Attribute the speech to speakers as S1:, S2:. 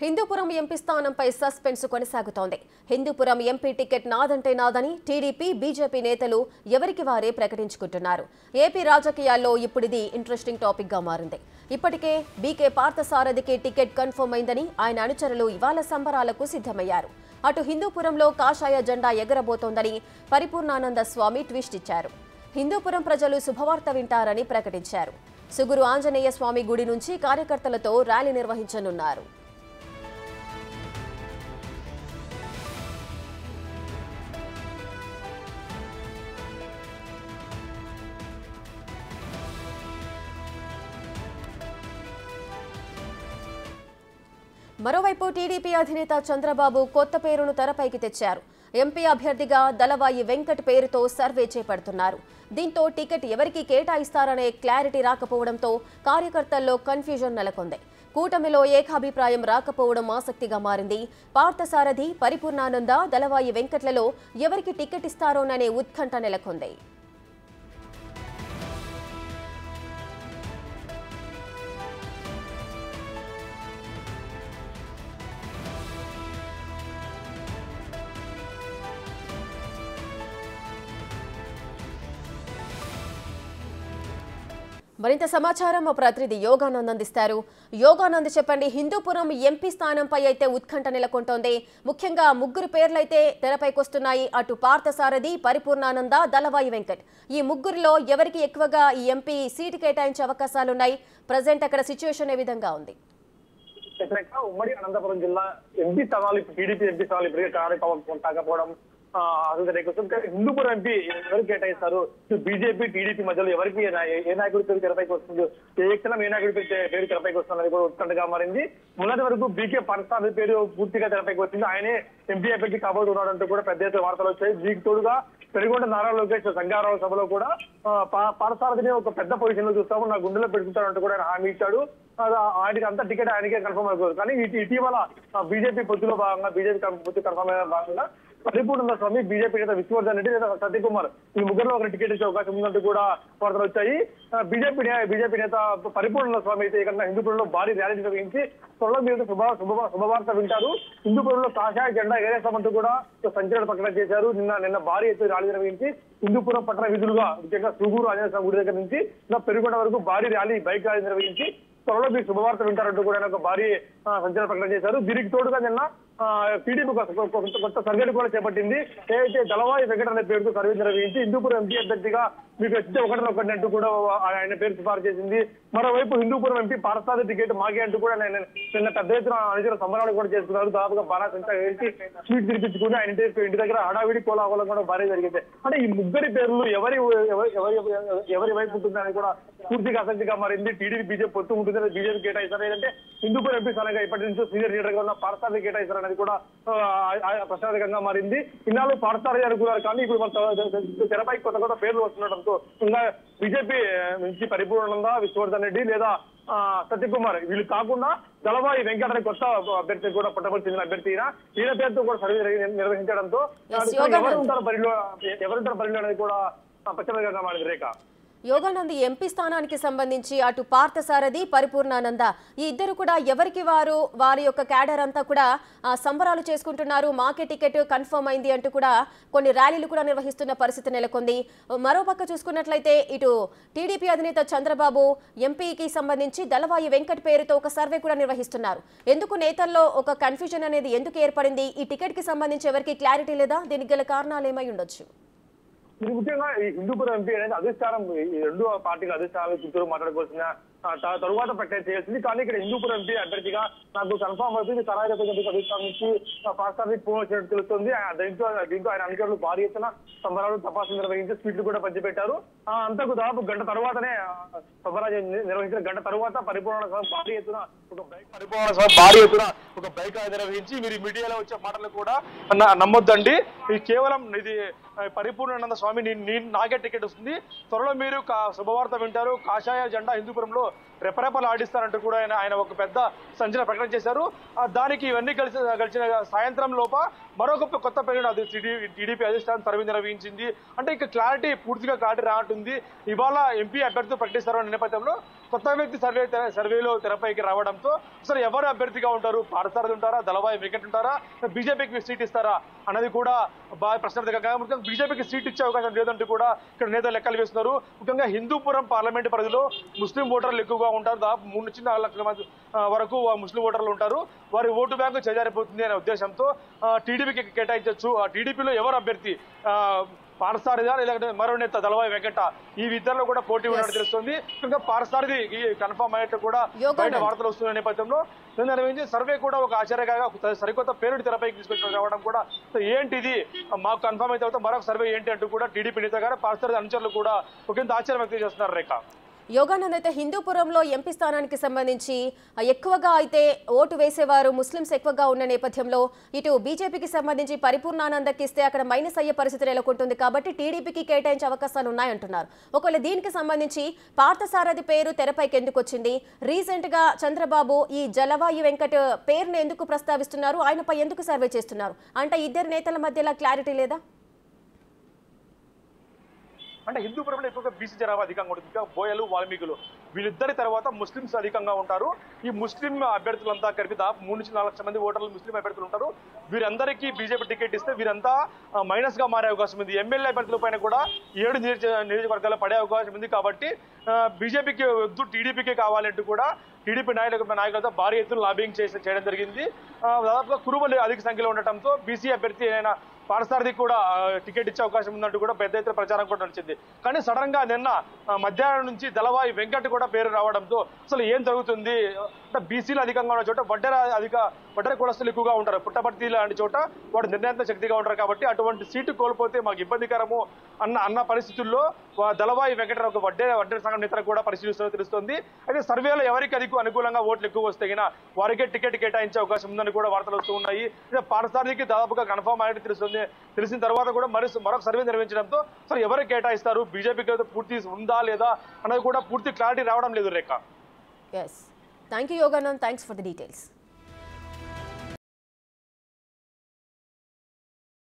S1: Hindupuram MP స్థానంపై suspense కొనసాగుతోంది. Hindupuram MP ticket నాదంటే నాదని TDP, BJP నేతలు ఎవరికి వారే ప్రకటించుకుంటున్నారు. ఏపీ రాజకీయాల్లో ఇప్పుడిది ఇంట్రెస్టింగ్ టాపిక్ గా మారింది. ఇప్పటికే బీకే పార్థసారథికి టికెట్ కన్ఫర్మ్ అయిందని ఆయన అనుచరులు ఇవాళ సంబరాలకు సిద్ధమయ్యారు. అటు హిందూపురంలో కాషాయ జెండా ఎగరబోతోందని పరిపూర్ణానంద స్వామి ట్విస్ట్ ఇచ్చారు. హిందూపురం ప్రజలు శుభవార్త వింటారని ప్రకటించారు. సుగురు ఆంజనేయ స్వామి గుడి నుంచి కార్యకర్తలతో ర్యాలీ నిర్వహించనున్నారు. మరోవైపు టీడీపీ అధినేత చంద్రబాబు కొత్త పేరును తెరపైకి తెచ్చారు. ఎంపీ అభ్యర్థిగా దళవాయి వెంకట్ పేరుతో సర్వే చేపడుతున్నారు. దీంతో టికెట్ ఎవరికి కేటాయిస్తారనే క్లారిటీ రాకపోవడంతో కార్యకర్తల్లో కన్ఫ్యూజన్ నెలకొంది. కూటమిలో ఏకాభిప్రాయం రాకపోవడం ఆసక్తిగా మారింది. పార్థసారథి, పరిపూర్ణానంద, దళవాయి వెంకట్లలో ఎవరికి టికెట్ ఇస్తారోననే ఉత్కంఠ నెలకొంది. మరింత సమాచారం మా ప్రతినిధి యోగానంద్ అందిస్తారు. యోగానంద్, చెప్పండి, హిందూపురం ఎంపీ స్థానంపై అయితే ఉత్కంఠ నెలకొంటోంది. ముఖ్యంగా ముగ్గురు పేర్లైతే తెరపైకి వస్తున్నాయి. అటు పార్థసారథి, పరిపూర్ణానంద, దళవాయి వెంకట్, ఈ ముగ్గురిలో ఎవరికి ఎక్కువగా ఈ ఎంపీ సీటు కేటాయించే అవకాశాలున్నాయి? ప్రజెంట్ అక్కడ సిచ్యువేషన్ ఏ విధంగా ఉంది?
S2: ఉమ్మడి అనంతపురం జిల్లా ఎంపీ స్థానాలు టీడీపీ ఎంపీ స్థానాలు ఇప్పటికే కార్యక్రమం కాకపోవడం హిందూపురం ఎంపీ ఎవరికి కేటాయిస్తారు? బీజేపీ, టీడీపీ మధ్యలో ఎవరికి ఏ నాయకుడి పేరు తెరపైకి వస్తుంది, ఏ క్షణం ఏ నాయకుడి పేరు తెరపైకి వస్తుంది కూడా ఉత్కంఠగా మారింది. మొన్నటి వరకు బీకే పార్థసారథి పేరు పూర్తిగా తెరపైకి వచ్చింది. ఆయనే ఎంపీ అభ్యర్థి కాబోతున్నాడంటూ కూడా పెద్ద ఎత్తున వార్తలు వచ్చాయి. దీనికి తోడుగా పెనుగొండ నారా లోకేష్ సంగారావు సభలో కూడా పార్థసారథిని ఒక పెద్ద పొజిషన్ లో చూస్తాము, నా గుండెలో పెట్టుకుంటాడంటూ కూడా ఆయన హామీ ఇచ్చాడు. ఆయనకి అంతా టికెట్ ఆయనకే కన్ఫర్మ్ అయిపోతుంది. కానీ ఇటీవల బీజేపీ పొత్తులో భాగంగా, బీజేపీ పొత్తు కన్ఫర్మ్ అయిన భాగంగా పరిపూర్ణ స్వామి, బీజేపీ నేత విష్ణువర్ధన్ రెడ్డి, లేదా సత్యకుమార్, ఈ ముగ్గురులో ఒకరి టికెట్ ఇచ్చే అవకాశం ఉందంటూ కూడా వార్తలు వచ్చాయి. బీజేపీ నేత పరిపూర్ణ స్వామి అయితే ఇక్కడ హిందూపురంలో భారీ ర్యాలీ నిర్వహించి త్వరలో మీరు శుభవార్త వింటారు, హిందూపురంలో కాషాయ జెండా ఎగరేస్తామంటూ కూడా సంచలన ప్రకటన చేశారు. నిన్న భారీ ఎత్తున ర్యాలీ నిర్వహించి హిందూపురం పట్టణ వీధులుగా, ముఖ్యంగా సుగూరు ఆంజనేయ స్వామి గుడి దగ్గర నుంచి పెనుగొండ వరకు భారీ ర్యాలీ, బైక్ ర్యాలీ నిర్వహించి త్వరలో మీరు శుభవార్త వింటారంటూ కూడా ఆయన ఒక భారీ సంచలన ప్రకటన చేశారు. దీనికి తోడుగా నిన్న టీడీపీ కొత్త సర్వేలు కూడా చేపట్టింది. ఏదైతే దళవాయి వెంకట అనే పేరుతో సర్వే నిర్వహించి హిందూపురం ఎంపీ అభ్యర్థిగా మీకు వచ్చితే ఒకటి అంటూ కూడా ఆయన పేరు సిఫారు చేసింది. మరోవైపు హిందూపురం ఎంపీ పార్థసారథి టికెట్ మాగే అంటూ కూడా నిన్న పెద్ద ఎత్తున అనుచర సంబరాలు కూడా చేస్తున్నారు. దాదాపుగా బాణాసంచా వేసి స్వీట్ తినిపించుకుని ఆయన ఇంటి దగ్గర హడావిడి కోలాహలం కూడా భారీ జరిగింది. అంటే ఈ ముగ్గురి పేర్లు ఎవరి వైపు ఉంటుందని కూడా పూర్తిగా ఆసక్తిగా మారింది. టీడీపీ, బీజేపీ పొత్తు ఉంటుంది, బీజేపీ కేటాయిస్తారు, లేదంటే హిందూపురం ఎంపీ స్థానంగా ఇప్పటి నుంచి సీనియర్ లీడర్ గా ఉన్న పార్థసారథి కేటాయిస్తారు అనేది కూడా ప్రశ్నార్థకంగా మారింది. ఇన్నాళ్ళు పార్థసారథి అనుకున్నారు, కానీ ఇప్పుడు తెరపై కొత్త పేర్లు వస్తుండటంతో ఇంకా బీజేపీ నుంచి పరిపూర్ణానంద, విష్ణువర్ధన్ రెడ్డి లేదా సత్యకుమార్, వీళ్ళు కాకుండా దళవాయి వెంకట అనే కొత్త అభ్యర్థి కూడా పుట్టపర్తి చెందిన అభ్యర్థి ఈయన పేరుతో కూడా సర్వే నిర్వహించడంతో ఎవరుంటారు బరిలో అనేది కూడా ప్రశ్నార్థకంగా మారింది. రేఖ,
S1: యోగానంద్, ఎంపీ స్థానానికి సంబంధించి అటు పార్థసారథి, పరిపూర్ణానంద ఈ ఇద్దరు కూడా ఎవరికి వారి యొక్క క్యాడర్ అంతా కూడా సంబరాలు చేసుకుంటున్నారు. మాకే టికెట్ కన్ఫర్మ్ అయింది అంటూ కూడా కొన్ని ర్యాలీలు కూడా నిర్వహిస్తున్న పరిస్థితి నెలకొంది. మరోపక్క చూసుకున్నట్లయితే ఇటు టీడీపీ అధినేత చంద్రబాబు ఎంపీకి సంబంధించి దళవాయి వెంకట్ పేరుతో ఒక సర్వే కూడా నిర్వహిస్తున్నారు. ఎందుకు నేతల్లో ఒక కన్ఫ్యూజన్ అనేది ఎందుకు ఏర్పడింది? ఈ టికెట్ కి సంబంధించి ఎవరికి క్లారిటీ లేదా? దీనికి గల కారణాలు ఏమై ఉండొచ్చు?
S2: ఇది ముఖ్యంగా ఈ హిందూపురం ఎంపీ అనేది అధిష్టానం, ఈ రెండు పార్టీల అధిష్టానాలు చుట్టూ మాట్లాడుకోవాల్సిన తరువాత ప్రకటన చేయాల్సింది. కానీ ఇక్కడ హిందూపురం ఎంపీ అభ్యర్థిగా నాకు కన్ఫర్మ్ అవుతుంది. కరాయి అధిష్టానం నుంచి పార్థసారథి ఫోన్ వచ్చినట్టు తెలుస్తుంది. దీంతో ఆయన అనుచరులు భారీ ఎత్తున సంబరాలు, తపాసులు నిర్వహించి స్వీట్లు కూడా పంచిపెట్టారు. అంతకు దాదాపు గంట తర్వాతనే సంబరాలు నిర్వహించిన గంట తర్వాత పరిపూర్ణ భారీ ఎత్తున ఒక బైక్ నిర్వహించి మీరు మీడియాలో వచ్చే మాటలు కూడా నమ్మొద్దండి, ఇది కేవలం ఇది పరిపూర్ణానంద స్వామి నాకే టికెట్ వస్తుంది, త్వరలో మీరు శుభవార్త వింటారు, కాషాయ జెండా హిందూపురంలో రెపరెపలు ఆడిస్తారంటూ కూడా ఆయన ఒక పెద్ద సంచలన ప్రకటన చేశారు. దానికి ఇవన్నీ కలిసిన సాయంత్రం లోప మరొక కొత్త పేరును అది టీడీపీ అధిష్టానం సర్వే నిర్వహించింది. అంటే ఇక పూర్తిగా క్లారిటీ రానుంటుంది. ఇవాళ ఎంపీ అభ్యర్థులు ప్రకటిస్తారు అనే నేపథ్యంలో
S3: కొత్త వ్యక్తి సర్వేలో తెరపైకి రావడంతో అసలు ఎవరు అభ్యర్థిగా ఉంటారు, పార్థసారథి ఉంటారా, దళవాయి వెంకట్ ఉంటారా, బీజేపీకి సీట్ ఇస్తారా అన్నది కూడా బాగా ప్రశ్నార్థకంగా. ముఖ్యంగా బీజేపీకి సీట్ ఇచ్చే అవకాశం లేదంటూ కూడా ఇక్కడ నేతలు లెక్కలు వేస్తున్నారు. ముఖ్యంగా హిందూపురం పార్లమెంట్ పరిధిలో ముస్లిం ఓటర్లు ఎక్కువగా ఉంటారు. దాదాపు 3 నుంచి 4 లక్షల మంది వరకు ముస్లిం ఓటర్లు ఉంటారు. వారి ఓటు బ్యాంకు చేజారిపోతుంది అనే ఉద్దేశంతో టీడీపీకి కేటాయించవచ్చు. ఆ టీడీపీలో ఎవరు అభ్యర్థి, పార్థసారథి లేదంటే మరో నేత దళవాయి వెంకట, ఈ ఇద్దరిలో కూడా పోటీ ఉన్నట్టు తెలుస్తుంది. ఇంకా పార్థసారథి కన్ఫర్మ్ అయ్యేట్టు కూడా బయట వార్తలు వస్తున్న నేపథ్యంలో సర్వే కూడా ఒక ఆశ్చర్యగా సరికొత్త పేరుని తెరపైకి తీసుకొచ్చి రావడం కూడా ఏంటిది మాకు కన్ఫర్మ్ అయితే మరొక సర్వే ఏంటి అంటూ కూడా టీడీపీ నేత గారు పార్థసారథి అనుచరులు కూడా ఒకంత ఆశ్చర్యం వ్యక్తం చేస్తున్నారు. రేఖ
S1: యోగానంద్, అయితే హిందూపురంలో ఎంపీ స్థానానికి సంబంధించి ఎక్కువగా అయితే ఓటు వేసేవారు ముస్లింస్ ఎక్కువగా ఉన్న నేపథ్యంలో ఇటు బీజేపీకి సంబంధించి పరిపూర్ణానందకి ఇస్తే అక్కడ మైనస్ అయ్యే పరిస్థితి నెలకొంటుంది కాబట్టి టీడీపీకి కేటాయించే అవకాశాలు ఉన్నాయంటున్నారు. ఒకవేళ దీనికి సంబంధించి పార్థసారథి పేరు తెరపైకి ఎందుకు వచ్చింది? రీసెంట్ గా చంద్రబాబు ఈ జలవాయు వెంకట్ పేరును ఎందుకు ప్రస్తావిస్తున్నారు? ఆయనపై ఎందుకు సర్వే చేస్తున్నారు? అంటే ఇద్దరు నేతల మధ్యలో క్లారిటీ లేదా?
S3: అంటే హిందూపురంలో ఎక్కువగా బీసీ జనాభా అధికంగా ఉంటుంది. ఇంకా బోయలు, వాల్మీకులు వీళ్ళిద్దరి తర్వాత ముస్లింస్ అధికంగా ఉంటారు. ఈ ముస్లిం అభ్యర్థులంతా కలిపి దాదాపు 3 నుంచి 4 లక్షల మంది ఓటర్లు ముస్లిం అభ్యర్థులు ఉంటారు. వీరందరికీ బీజేపీ టికెట్ ఇస్తే వీరంతా మైనస్ గా మారే అవకాశం ఉంది. ఎమ్మెల్యే అభ్యర్థుల పైన కూడా 7 నియోజకవర్గాల్లో పడే అవకాశం ఉంది. కాబట్టి బీజేపీకి వద్దు, టీడీపీకే కావాలంటూ కూడా టీడీపీ నాయకులతో భారీ ఎత్తున లాబింగ్ చేయడం జరిగింది. దాదాపుగా కురుబలు అధిక సంఖ్యలో ఉండటంతో బీసీ అభ్యర్థి అయిన పార్థసారథి కూడా టికెట్ ఇచ్చే అవకాశం ఉందంటూ కూడా పెద్ద ఎత్తున ప్రచారం కూడా నడిచింది. కానీ సడన్ గా నిన్న మధ్యాహ్నం నుంచి దళవాయి వెంకట్ కూడా పేరు రావడంతో అసలు ఏం జరుగుతుంది, అంటే బీసీలు అధికంగా ఉన్న చోట వడ్డెర కులస్తులు ఎక్కువగా ఉంటారు. పుట్టపర్తి లాంటి చోట వాడు నిర్ణయాత్మక శక్తిగా ఉంటారు. కాబట్టి అటువంటి సీటు కోల్పోతే మాకు ఇబ్బందికరము అన్న పరిస్థితుల్లో దళవాయి వెంకట ఒక వడ్డెర సంఘం నేతలు కూడా పరిశీలిస్తున్నట్టు తెలుస్తుంది. అయితే సర్వేలో ఎవరికి అనుకూలంగా ఓట్లు ఎక్కువ వస్తే వారికే టికెట్ కేటాయించే అవకాశం ఉందని కూడా వార్తలు వస్తూ ఉన్నాయి. పార్థసారథికి దాదాపుగా కన్ఫర్మ్ అయినట్టు తెలుస్తుంది. తెలిసిన తర్వాత కూడా మరొక సర్వే నిర్వహించడంతో అసలు ఎవరికి కేటాయిస్తారు, బీజేపీకి పూర్తి ఉందా లేదా అన్నది కూడా పూర్తి క్లారిటీ రావడం లేదు. Rekha
S1: thank you Yoganand, thanks for the details.